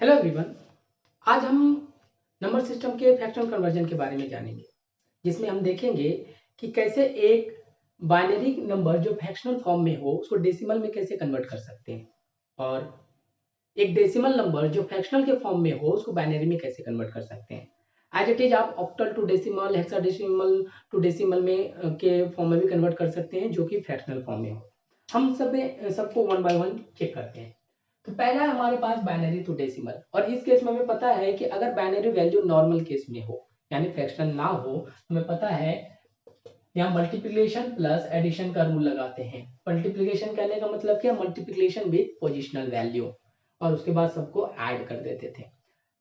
Hello everyone. आज हम number system के फ्रैक्शनल कन्वर्जन के बारे में जानेंगे, जिसमें हम देखेंगे कि कैसे एक बाइनरी नंबर जो फ्रैक्शनल फॉर्म में हो उसको डेसिमल में कैसे कन्वर्ट कर सकते हैं, और एक डेसिमल नंबर जो फ्रैक्शनल के फॉर्म में हो उसको बाइनरी में कैसे कन्वर्ट कर सकते हैं। एज इट इज आप octal to decimal, hexadecimal to decimal में के फॉर्म में भी कन्वर्ट कर सकते हैं जो कि फ्रैक्शनल फॉर्म में हो। हम सबको वन बाय वन चेक करते हैं। तो पहला है हमारे पास बाइनरी टू डेसिमल, और इस केस में हमें पता है कि अगर बाइनरी वैल्यू नॉर्मल केस में हो यानी फ्रैक्शनल ना हो, हमें पता है यहाँ मल्टीप्लिकेशन प्लस एडिशन का रूल लगाते हैं। मल्टीप्लिकेशन कहने का मतलब क्या, मल्टीप्लिकेशन विद पोजिशनल वैल्यू, और उसके बाद सबको ऐड कर देते थे।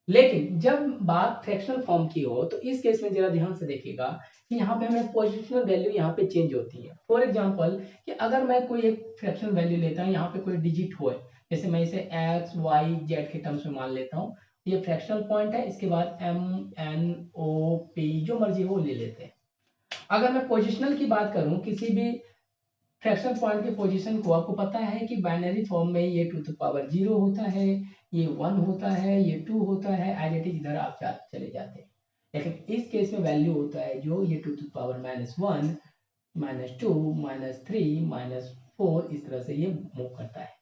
लेकिन जब बात फ्रैक्शनल फॉर्म की हो तो इस केस में जरा ध्यान से देखिएगा कि यहाँ पे हमें पोजिशनल वैल्यू यहाँ पे चेंज होती है। फॉर एग्जांपल कि अगर मैं कोई एक फ्रैक्शनल वैल्यू लेता हूँ, यहाँ पे कोई डिजिट हो, जैसे मैं इसे एक्स वाई जेड के टर्म्स में मान लेता हूँ, ये फ्रैक्शनल पॉइंट है, इसके बाद एम एन ओ पी जो मर्जी हो ले लेते हैं। अगर मैं पोजिशनल की बात करूं, किसी भी फ्रैक्शनल पॉइंट की पोजीशन को, आपको पता है कि बाइनरी फॉर्म में ये टू द पावर 0 होता है, ये 1 होता है, ये 2 होता है, एज इट इज इधर आप चले जाते हैं। लेकिन इस केस में वैल्यू होता है जो ये टू द पावर -1 -2 -3 -4 इस तरह से ये मूव करता है।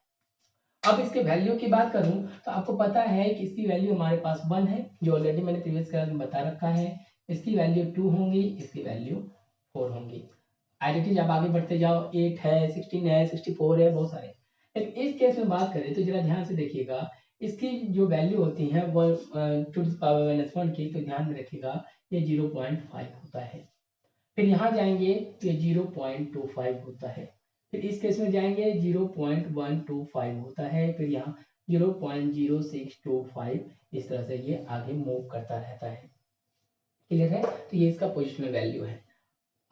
अब इसके वैल्यू की बात करूं तो आपको पता है कि इसकी वैल्यू हमारे पास 1 है, जो ऑलरेडी मैंने प्रीवियस क्लास में बता रखा है। इसकी वैल्यू 2 होंगी, इसकी वैल्यू 4 होंगी। एज इट इज आप आगे बढ़ते जाओ, 8 है, 16 है, 64 है, बहुत सारे। लेकिन इस केस में बात करें तो जरा ध्यान से देखिएगा, इसकी जो वैल्यू होती है वो टू द पावर -1 की, तो ध्यान में रखिएगा ये 0.5 होता है। फिर यहाँ जाएंगे तो ये 0.25 होता है। फिर इस केस में जाएंगे 0.125 होता है। फिर यहाँ 0.0625 इस तरह से ये आगे मूव करता रहता है। क्लियर है? तो ये इसका पोजिशनल वैल्यू है।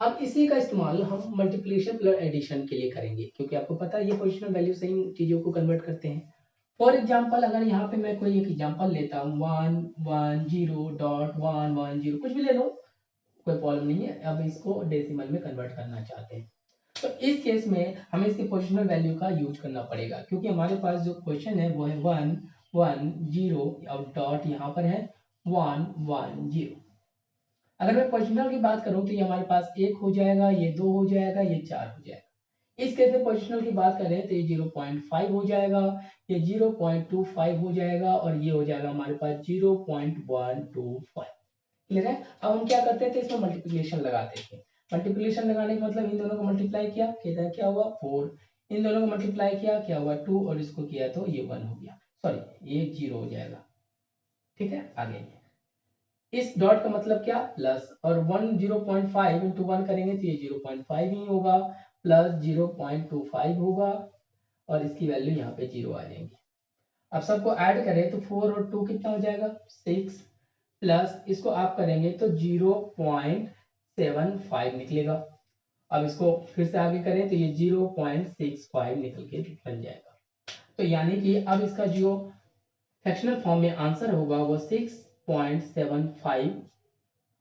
अब इसी का इस्तेमाल हम मल्टीप्लिकेशन प्लस एडिशन के लिए करेंगे, क्योंकि आपको पता है ये पोजिशनल वैल्यू से ही चीजों को कन्वर्ट करते हैं। फॉर एग्जाम्पल अगर यहाँ पे मैं कोई एक एग्जाम्पल लेता हूँ 110.110, कुछ भी ले लो, कोई प्रॉब्लम नहीं है। अब इसको डेसिमल में कन्वर्ट करना चाहते हैं तो इस केस में हमें इसके पोजिशनल वैल्यू का यूज करना पड़ेगा, क्योंकि हमारे पास जो क्वेश्चन है वो है 1 1 0 और डॉट यहाँ पर है 1 1 0। अगर मैं पोजिशनल की बात करूं तो ये हमारे पास 1 हो जाएगा, ये 2 हो जाएगा, ये 4 हो जाएगा। इस केस में पोजिशनल की बात करें तो ये 0.5 हो जाएगा, ये 0.25 हो जाएगा, और ये हो जाएगा हमारे पास 0.125। क्लियर है? अब हम क्या करते थे, इसमें मल्टीप्लिकेशन लगाते थे। मल्टीप्लिकेशन लगाने का मतलब इन दोनों को मल्टीप्लाई किया, क्या हुआ 4, इन दोनों को मल्टीप्लाई किया, क्या हुआ 2, और इसको किया तो ये 1 हो गया, सॉरी ये 0 हो जाएगा। ठीक है, आगे इस डॉट का मतलब क्या, प्लस, और 1 0.5 इंटू 1 करेंगे तो ये 0.5 ही होगा, प्लस 0.25 होगा, और इसकी वैल्यू यहाँ पे 0 आ जाएंगी। अब सबको ऐड करें तो 4 और 2 कितना हो जाएगा 6, प्लस इसको आप करेंगे तो 0.75 निकलेगा। अब इसको फिर से आगे करें तो ये 0.65 निकल के बन जाएगा। तो यानी कि अब इसका जो फ्रैक्शनल फॉर्म में आंसर होगा वो 6.75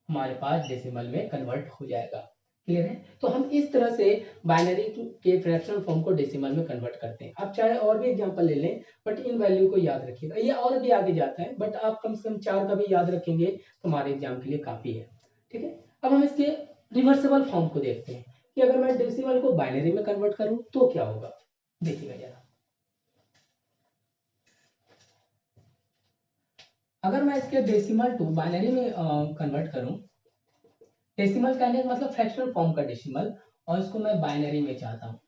हमारे पास डेसिमल में कन्वर्ट हो जाएगा। क्लियर है? तो हम इस तरह से बाइनरी के फ्रैक्शनल फॉर्म को डेसिमल में कन्वर्ट करते हैं। आप चाहे और भी एग्जांपल ले लें, बट इन वैल्यू को याद रखिएगा। ये और भी आगे जाता है, बट आप कम से कम 4 का भी याद रखेंगे तो हमारे एग्जाम के लिए काफी है। ठीक है, अब हम इसके रिवर्सिबल फॉर्म को देखते हैं कि अगर मैं डेसिमल को बाइनरी में कन्वर्ट करूं तो क्या होगा। देखिएगा जरा, अगर मैं इसके डेसिमल टू बाइनरी में कन्वर्ट करूं, डेसिमल कहने का मतलब फ्रैक्शनल फॉर्म का डेसिमल, और इसको मैं बाइनरी में चाहता हूँ।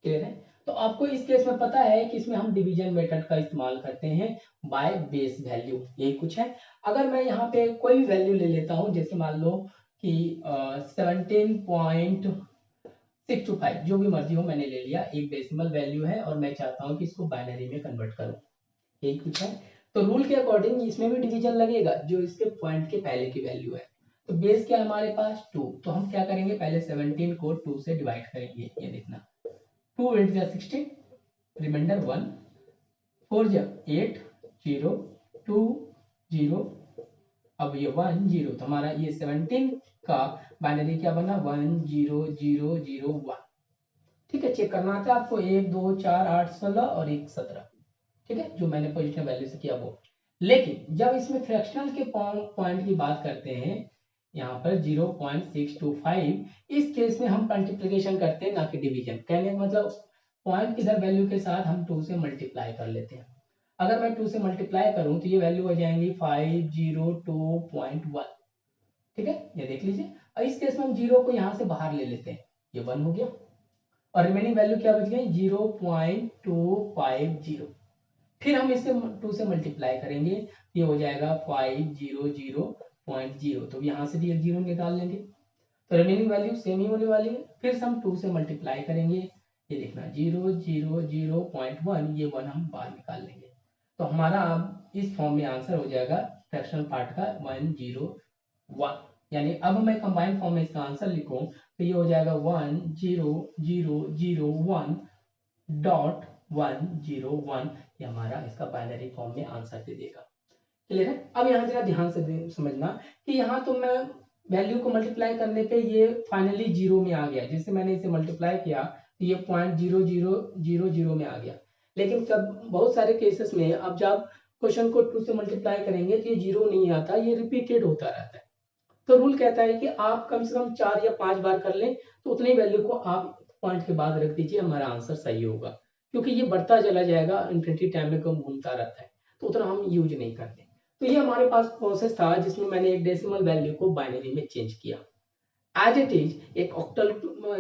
क्लियर है? तो आपको इस केस में पता है कि इसमें हम डिवीजन मेथड का इस्तेमाल करते हैं बाय बेस वैल्यू, यही कुछ है। अगर मैं यहाँ पे कोई भी वैल्यू ले लेता हूँ, जैसे मान लो कि 17.625 जो भी मर्जी हो मैंने ले लिया, एक डेसिमल वैल्यू है और मैं चाहता हूँ कि इसको बाइनरी में कन्वर्ट करूँ, यही कुछ है। तो रूल के अकॉर्डिंग इसमें भी डिवीजन लगेगा जो इसके पॉइंट के पहले की वैल्यू है। तो बेस क्या है हमारे पास 2, तो हम क्या करेंगे पहले 17 को 2 से डिवाइड करेंगे। ये देखना 2 8 जा 16, रिमाइंडर 1, 4 जा 8, 0 2 0, अब ये 1 0, तो हमारा ये 17 का बाइनरी क्या बना 1 0 0 0 1। ठीक है, चेक करना आता है आपको 1 2 4 8 16 और 1 17। ठीक है, जो मैंने पोजिशनल वैल्यू से किया वो। लेकिन जब इसमें फ्रैक्शनल के पॉइंट की बात करते हैं, यहाँ पर 0.625, इस केस में हम मल्टीप्लिकेशन करते हैं ना कि डिवीजन। कहने का मतलब पॉइंट इधर वैल्यू के साथ हम 2 से मल्टीप्लाई कर लेते हैं। अगर मैं 2 से मल्टीप्लाई करूं तो ये वैल्यू हो जाएंगी 502.1। ठीक है, ये देख लीजिए। और इस केस में हम 0 को यहाँ से बाहर ले लेते हैं, ये 1 हो गया और रिमेनिंग वैल्यू क्या बच गई 0.250। फिर हम इसे 2 से मल्टीप्लाई करेंगे, ये हो जाएगा 500.0। तो यहाँ से भी एक 0 निकाल लेंगे, तो रिमेनिंग वैल्यू सेम ही होने वाली है। फिर से हम 2 से मल्टीप्लाई करेंगे, ये देखना 0.1, ये 1 हम बाहर निकाल लेंगे। तो हमारा अब इस फॉर्म में आंसर हो जाएगा फ्रैक्शनल पार्ट का 101। यानी अब मैं कंबाइंड फॉर्म में इसका आंसर लिखूं तो ये हो जाएगा 10001.101। ये हमारा इसका बाइनरी फॉर्म में आंसर दे देगा। क्लियर है? अब यहाँ जरा ध्यान से समझना कि यहाँ तो मैं वैल्यू को मल्टीप्लाई करने पे ये फाइनली 0 में आ गया। जैसे मैंने इसे मल्टीप्लाई किया तो ये 0.0000 में आ गया। लेकिन कब बहुत सारे केसेस में अब जब क्वेश्चन को 2 से मल्टीप्लाई करेंगे तो ये 0 नहीं आता, ये रिपीटेड होता रहता है। तो रूल कहता है कि आप कम से कम 4 या 5 बार कर लें तो उतनी वैल्यू को आप पॉइंट के बाद रख दीजिए, हमारा आंसर सही होगा। क्योंकि ये बढ़ता चला जाएगा, इन्फिनिटी टाइम में कम घूमता रहता है, तो उतना हम यूज नहीं करते। तो ये हमारे पास प्रोसेस था जिसमें मैंने एक डेसिमल वैल्यू को बाइनरी में चेंज किया। एज इट इज एक ऑक्टल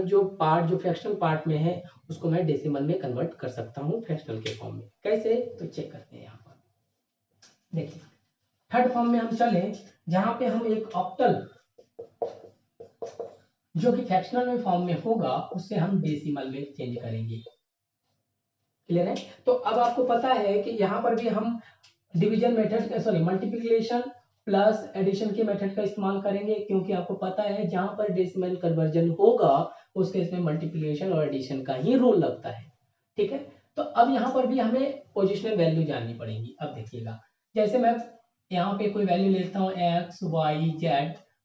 जो फ्रैक्शनल पार्ट में है उसको मैं डेसिमल में कन्वर्ट कर सकता हूँ फ्रैक्शनल के फॉर्म में। कैसे, तो चेक करते हैं। यहाँ पर देखिए थर्ड फॉर्म में हम चले जहां पे हम एक ऑक्टल जो कि फ्रैक्शनल में फॉर्म में होगा उससे हम डेसिमल में चेंज करेंगे। क्लियर है? तो अब आपको पता है कि यहाँ पर भी हम division method multiplication plus addition के मेथड का इस्तेमाल करेंगे, क्योंकि आपको पता है जहां पर डेसिमल कन्वर्जन होगा उस केस में मल्टीप्लिकेशन और एडिशन का ही रूल लगता है। ठीक है, तो अब यहाँ पर भी हमें पोजिशनल वैल्यू जाननी पड़ेगी। अब देखिएगा, जैसे मैं यहाँ पे कोई वैल्यू लेता हूँ x y z,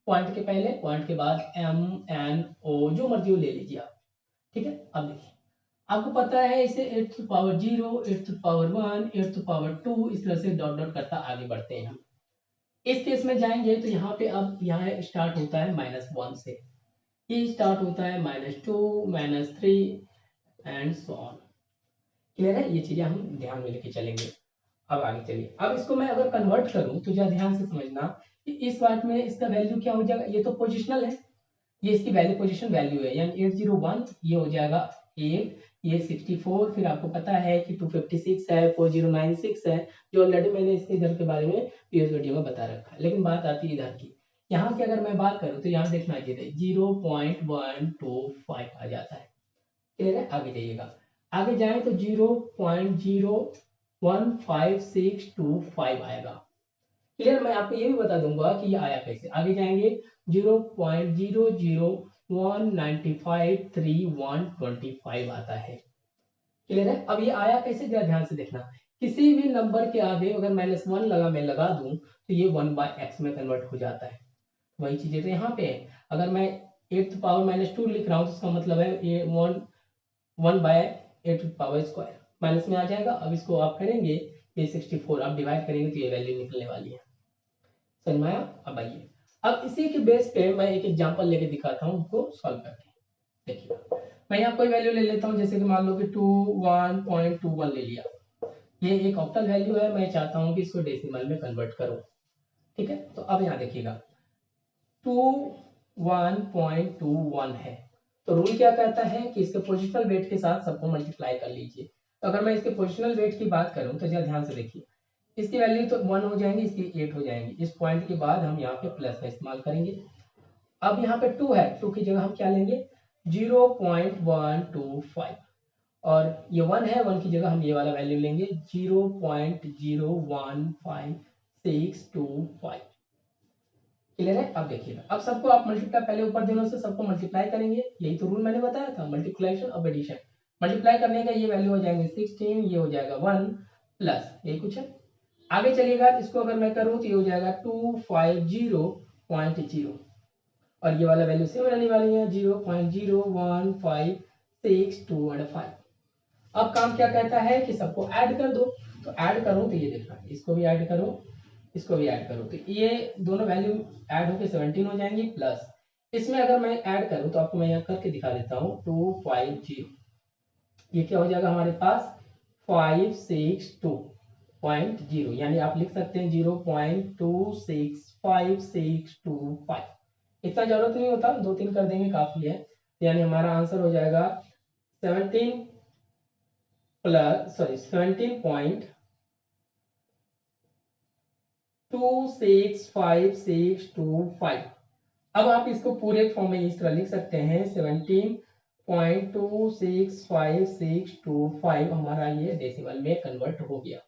पॉइंट के पहले पॉइंट के बाद m n o जो मर्जी ले लीजिए आप। ठीक है, अब देखिए आपको पता है इसे 8 to power 0, 8 to power 1, 8 to power 2 इस तरह से डॉट डॉट करता आगे बढ़ते हैं हम। इस केस में जाएंगे तो यहाँ पे अब यहाँ स्टार्ट होता है -1 से, ये स्टार्ट होता है -2, -3 एंड सो ऑन। क्लियर है? ये चीजें हम ध्यान में लेके चलेंगे। अब आगे चलिए, अब इसको मैं अगर कन्वर्ट करूं तो जरा ध्यान से समझना कि इस पार्ट में इसका वैल्यू क्या हो जाएगा। ये तो पोजिशनल है, ये इसकी वैल्यू पोजीशन वैल्यू है, यानी 801 ये हो जाएगा 8, ये 64, फिर आपको पता है कि 256 है, 4096 है, जो ऑलरेडी मैंने इसके इधर के बारे में प्रीवियस वीडियो में बता रखा है। लेकिन बात आती है इधर की, यहाँ की अगर मैं बात करूँ तो यहाँ देखना चाहिए 0.125 आ जाता है। क्लियर है? आगे जाइएगा, आगे जाए तो 0.015625 आएगा। क्लियर? मैं आपको ये भी बता दूंगा कि ये आया कैसे। आगे जाएंगे 0.001953 आता है। क्लियर है? अब ये आया कैसे, जरा ध्यान से देखना। किसी भी नंबर के आगे अगर -1 मैं लगा दूं तो ये 1/x में कन्वर्ट हो जाता है। वही चीजें तो यहाँ पे है। अगर मैं 8 पावर -2 लिख रहा हूँ तो इसका मतलब है ये 1/8 पावर स्क्वायर माइनस में आ जाएगा। अब इसको आप करेंगे, ये 64 आप डिवाइड करेंगे तो ये वैल्यू निकलने वाली है। समझ में आया? अब आइए, अब इसी के बेस पे मैं एक एग्जांपल लेके दिखाता हूँ उसको सॉल्व करके। देखिए मैं यहाँ कोई वैल्यू ले लेता हूँ, जैसे कि मान लो कि 21.21 ले लिया। ये एक ऑक्टल वैल्यू है, मैं चाहता हूँ कि इसको डेसिमल में कन्वर्ट करूँ। ठीक है, तो अब यहाँ देखिएगा 21.21 है, तो रूल क्या कहता है कि इसके पोजिशनल वेट के साथ सबको मल्टीप्लाई कर लीजिए। तो अगर मैं इसके पोजिशनल वेट की बात करूँ तो जरा ध्यान से देखिए, इसकी वैल्यू तो 1 हो जाएंगी, इसकी 8 हो जाएंगी। इस पॉइंट के बाद हम यहाँ पे प्लस का इस्तेमाल करेंगे। अब यहाँ पे 2 है, 2 की जगह हम क्या लेंगे 0.125, और ये 1 है, 1 की जगह हम ये वाला वैल्यू लेंगे 0.015625। क्लियर है? अब देखिएगा, अब सबको आप मल्टीप्लाई पहले ऊपर दिनों से सबको मल्टीप्लाई करेंगे, यही तो रूल मैंने बताया था, मल्टीप्लिकेशन और एडिशन। मल्टीप्लाई करने का ये वैल्यू हो जाएंगे 16, ये हो जाएगा 1 प्लस यही कुछ है। आगे चलिएगा, इसको अगर मैं करूं तो ये हो जाएगा 250.0, और ये वाला वैल्यू सेम रहने वाली है 0.01562 अब काम क्या कहता है कि सबको ऐड कर दो। तो ऐड करूँ तो ये देखना, इसको भी ऐड करो, इसको भी ऐड करो, तो ये दोनों वैल्यू ऐड होकर 17 हो जाएंगी। प्लस इसमें अगर मैं ऐड करूँ तो आपको मैं यहाँ करके दिखा देता हूँ, 250, ये क्या हो जाएगा हमारे पास 562.0, यानी आप लिख सकते हैं 0.265625। इतना जरूरत नहीं होता, 2-3 कर देंगे काफी है, यानी हमारा आंसर हो जाएगा 17.265625। अब आप इसको पूरे फॉर्म में इस तरह लिख सकते हैं 17.265625 हमारा ये डेसिमल में कन्वर्ट हो गया।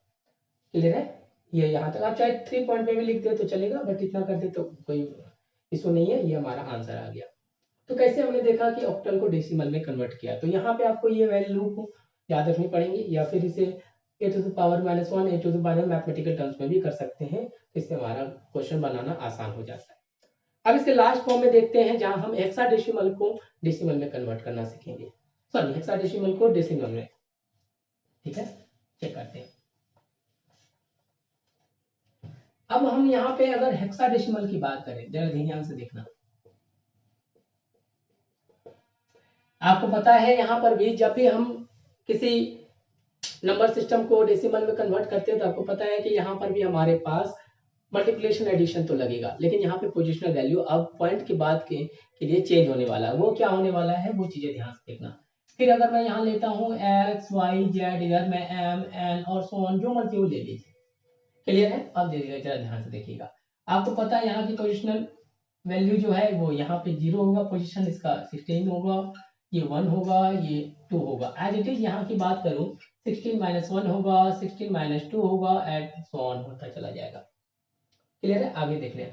क्लियर है? ये यहाँ तक आप चाहे 3 पॉइंट में भी लिख दे तो चलेगा, बट इतना कर दे तो कोई इशू नहीं है। ये हमारा आंसर आ गया। तो कैसे हमने देखा कि ऑक्टल को डेसिमल में कन्वर्ट किया, तो यहाँ पे आपको ये वैल्यू को याद रखनी पड़ेगी, या फिर इसे a to the power -1 a to the power mathematical terms में भी कर सकते हैं, तो इससे हमारा क्वेश्चन बनाना आसान हो जाता है। अब इसके लास्ट फॉर्म में देखते हैं जहां हम हेक्साडेसिमल को डेसिमल में कन्वर्ट करना सीखेंगे, सॉरी हेक्साडेसिमल को डेसिमल में। ठीक है, चेक करते हैं। अब हम यहाँ पे अगर हेक्साडेसिमल की बात करें, जरा ध्यान से देखना, आपको पता है यहाँ पर भी जब भी हम किसी नंबर सिस्टम को डेसिमल में कन्वर्ट करते हैं तो आपको पता है कि यहाँ पर भी हमारे पास मल्टीप्लिकेशन एडिशन तो लगेगा, लेकिन यहाँ पे पोजिशनल वैल्यू अब पॉइंट के बाद के लिए चेंज होने वाला है। वो क्या होने वाला है, वो चीजें ध्यान से देखना। फिर अगर मैं यहाँ लेता हूँ एक्स वाई जेड, इधर मैं एम एन और सो ऑन, जो मर्जी वो ले लीजिए। क्लियर है? अब देखिएगा, जरा ध्यान से देखिएगा। आपको पता है यहाँ की पोजिशनल वैल्यू जो है वो यहाँ पे 0 होगा, पोजिशन इसका 16 होगा, ये 1 होगा, ये 2 होगा। एज इट इज यहाँ की बात करूँ 16 - 1 होगा, 16 - 2 होगा, एंड सो ऑन होता चला जाएगा। क्लियर है? आगे देख लें।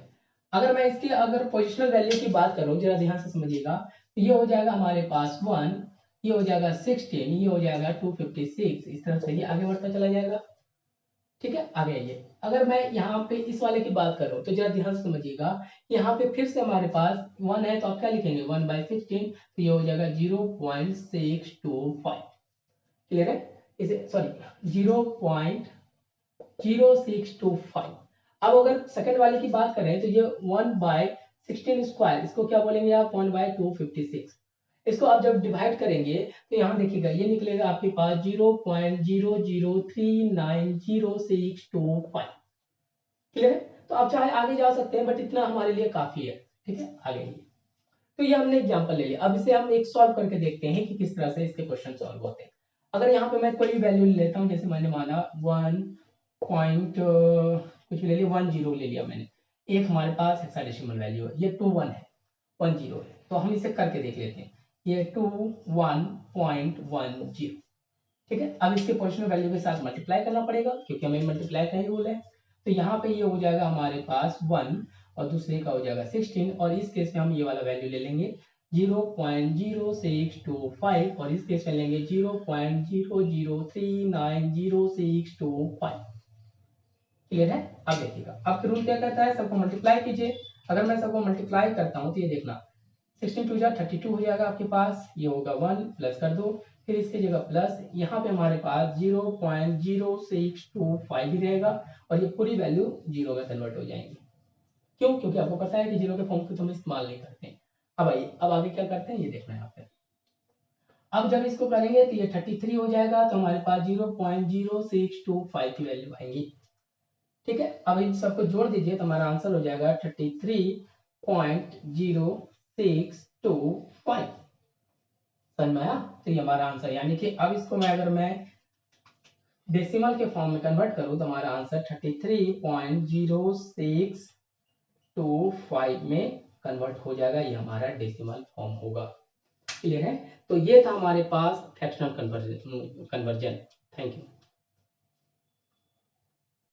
अगर मैं इसकी अगर पोजिशनल वैल्यू की बात करूं, जरा ध्यान से समझिएगा, तो ये हो जाएगा हमारे पास 1, ये हो जाएगा 16, ये हो जाएगा 256, इस तरह से ये आगे बढ़ता चला जाएगा। ठीक है, आगे आइए। अगर मैं यहाँ पे इस वाले की बात करूं तो जरा ध्यान से समझिएगा, यहाँ पे फिर से हमारे पास 1 है, तो आप क्या लिखेंगे 1/16, तो ये हो जाएगा 0.625। क्लियर है? इसे सॉरी 0.0625। अब अगर सेकंड वाले की बात करें तो ये 1/16 स्क्वायर, इसको क्या बोलेंगे आप 1/256। इसको आप जब डिवाइड करेंगे तो यहाँ देखिएगा ये निकलेगा आपके पास 0.00390625। क्लियर है? तो आप चाहे आगे जा सकते हैं, बट इतना हमारे लिए काफी है। ठीक है, आगे तो ये हमने एग्जांपल ले लिया। अब इसे हम एक सॉल्व करके देखते हैं कि किस तरह से इसके क्वेश्चन सॉल्व होते हैं। अगर यहाँ पे मैं कोई भी वैल्यू लेता हूँ, जैसे मैंने माना 1 पॉइंट कुछ ले लिया, 10 ले लिया मैंने, एक हमारे पास हेक्साडेसिमल वैल्यू है, ये 21 है, 10 है, तो हम इसे करके देख लेते हैं। ये 21.10। ठीक है, अब इसके पोजिशनल वैल्यू के साथ मल्टीप्लाई करना पड़ेगा, क्योंकि हमें मल्टीप्लाई का ही रूल है। तो यहाँ पे ये हो जाएगा हमारे पास 1 और दूसरे का हो जाएगा 16, और इस केस में हम ये वाला वैल्यू ले लेंगे 0.0625, और इस केस में लेंगे 0.00390625। क्लियर है? अब देखिएगा, अब रूल क्या कहता है, सबको मल्टीप्लाई कीजिए। अगर मैं सबको मल्टीप्लाई करता हूँ तो ये देखना 16 2 32 हो जाएगा आपके पास, ये होगा 1 प्लस कर दो, फिर इसकी जगह प्लस, यहाँ पे हमारे पास 0.0625 ही रहेगा, और ये पूरी वैल्यू 0 में कन्वर्ट हो जाएंगी। क्यों? क्योंकि आपको पता है कि 0 के फॉर्म को तो हम इस्तेमाल नहीं करते हैं। अब आइए, अब आगे क्या करते हैं ये देखना है यहाँ पे। अब जब इसको करेंगे तो ये 33 हो जाएगा, तो हमारे पास 0.0625 की वैल्यू आएंगी। ठीक है, अब इन सबको जोड़ दीजिए तो हमारा आंसर हो जाएगा 33.0625। समझ में आया? तो ये हमारा आंसर, यानी कि अब इसको मैं अगर मैं डेसिमल के फॉर्म में कन्वर्ट करूं तो हमारा आंसर 33.0625 में कन्वर्ट हो जाएगा। ये हमारा डेसिमल फॉर्म होगा। क्लियर है? तो ये था हमारे पास फ्रैक्शनल कन्वर्जन। Thank you.